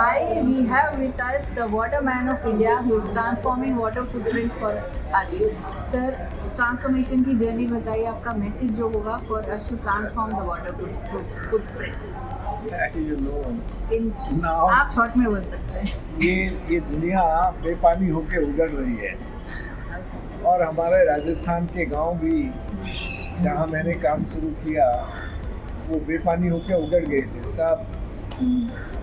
Hi, we have with us the waterman of India who is transforming water footprints for us. Sir, transformation की journey बताइए, आपका message जो होगा for us to transform the water footprint. You know, In Now- आप short में बोल सकते हैं. ये दुनिया बेपानी होके उजड़ रही है और हमारे राजस्थान के गांव भी जहां मैंने काम शुरू किया वो बेपानी होके उजड़ गए थे. सब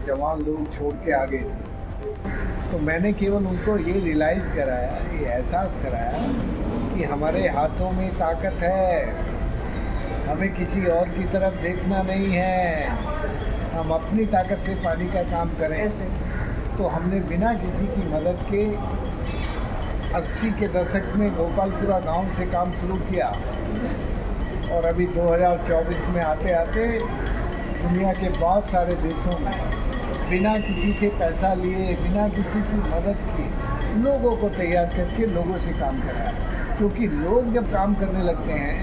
जवान लोग छोड़ के आ गए थे. तो मैंने केवल उनको ये रियलाइज़ कराया, ये एहसास कराया कि हमारे हाथों में ताकत है, हमें किसी और की तरफ देखना नहीं है, हम अपनी ताकत से पानी का काम करें. तो हमने बिना किसी की मदद के 80 के दशक में गोपालपुरा गांव से काम शुरू किया और अभी 2024 में आते आते दुनिया के बहुत सारे देशों में बिना किसी से पैसा लिए, बिना किसी की मदद किए लोगों को तैयार करके लोगों से काम कराया. क्योंकि लोग जब काम करने लगते हैं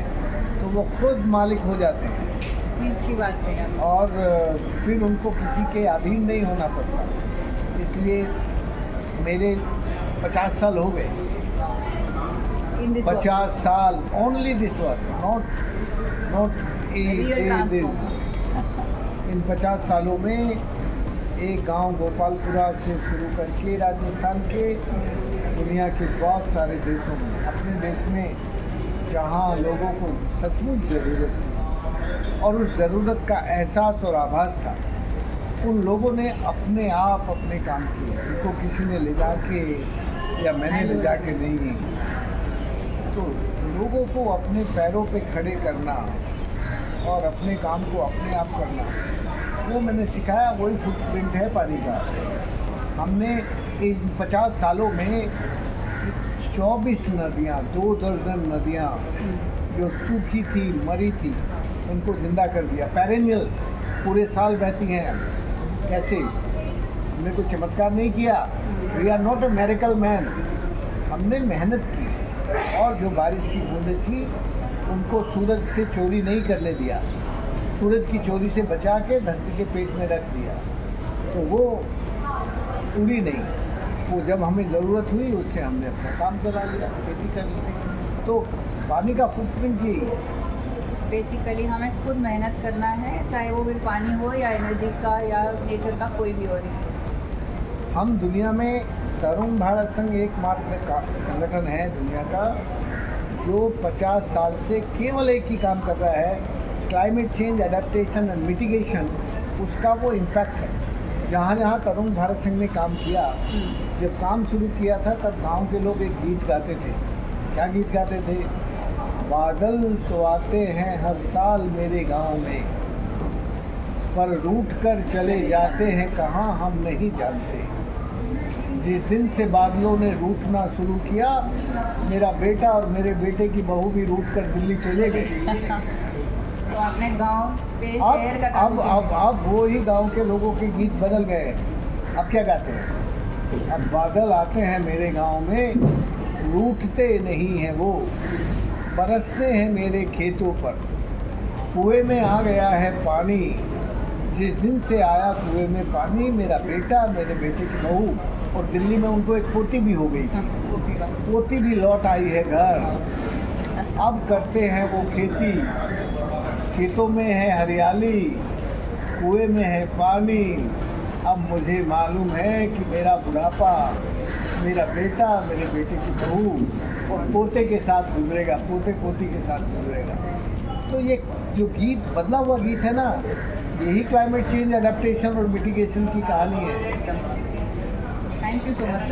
तो वो खुद मालिक हो जाते हैं अच्छी बात है. और फिर उनको किसी के अधीन नहीं होना पड़ता. इसलिए मेरे 50 साल हो गए. In this 50 साल only this work, not in 50 सालों में एक गांव गोपालपुरा से शुरू करके राजस्थान के दुनिया के बहुत सारे देशों में, अपने देश में जहां लोगों को सचमुच ज़रूरत थी और उस ज़रूरत का एहसास और आभास था, उन लोगों ने अपने आप अपने काम किए. उनको किसी ने ले जाके या मैंने ले जाके नहीं. तो लोगों को अपने पैरों पे खड़े करना और अपने काम को अपने आप करना, वो मैंने सिखाया. वही फुटप्रिंट है पानी का. हमने इस 50 सालों में 24 नदियाँ, 2 दर्जन नदियाँ जो सूखी थी, मरी थी, उनको ज़िंदा कर दिया. पेरेनियल, पूरे साल बहती हैं. कैसे? हमने कोई चमत्कार नहीं किया. We are not a miracle man. हमने मेहनत की और जो बारिश की बूंदें थी उनको सूरज से चोरी नहीं करने दिया. सूरज की चोरी से बचा के धरती के पेट में रख दिया. तो वो उड़ी नहीं. वो जब हमें ज़रूरत हुई उससे हमने अपना काम करा लिया, खेती कर ली. तो पानी का फुटप्रिंट यही है. बेसिकली हमें खुद मेहनत करना है, चाहे वो भी पानी हो या एनर्जी का या नेचर का कोई भी और रिसोर्स. हम दुनिया में तरुण भारत संघ एकमात्र संगठन है दुनिया का जो 50 साल से केवल एक ही काम कर रहा है, climate change adaptation and mitigation. उसका वो इम्पैक्ट है. जहाँ जहाँ तरुण भारत संघ ने काम किया, जब काम शुरू किया था तब गांव के लोग एक गीत गाते थे. क्या गीत गाते थे? बादल तो आते हैं हर साल मेरे गांव में, पर रूठ कर चले जाते हैं कहाँ हम नहीं जानते. जिस दिन से बादलों ने रूठना शुरू किया, मेरा बेटा और मेरे बेटे की बहू भी रूठ कर दिल्ली चले गए. तो आपने गांव से शहर का अब वो ही गांव के लोगों के गीत बदल गए. अब क्या गाते हैं? अब बादल आते हैं मेरे गांव में, रूठते नहीं हैं वो, बरसते हैं मेरे खेतों पर. कुएं में आ गया है पानी, जिस दिन से आया कुएं में पानी, मेरा बेटा, मेरे बेटे की बहू, और दिल्ली में उनको एक पोती भी हो गई. पोती भी लौट आई है घर. अब करते हैं वो खेती. खेतों में है हरियाली, कुएं में है पानी. अब मुझे मालूम है कि मेरा बुढ़ापा मेरा बेटा, मेरे बेटे की बहू और पोते के साथ गुजरेगा, पोते पोती के साथ गुजरेगा. तो ये जो गीत, बदला हुआ गीत है ना, यही क्लाइमेट चेंज एडेप्टेशन और मिटिगेशन की कहानी है. Thank you so much.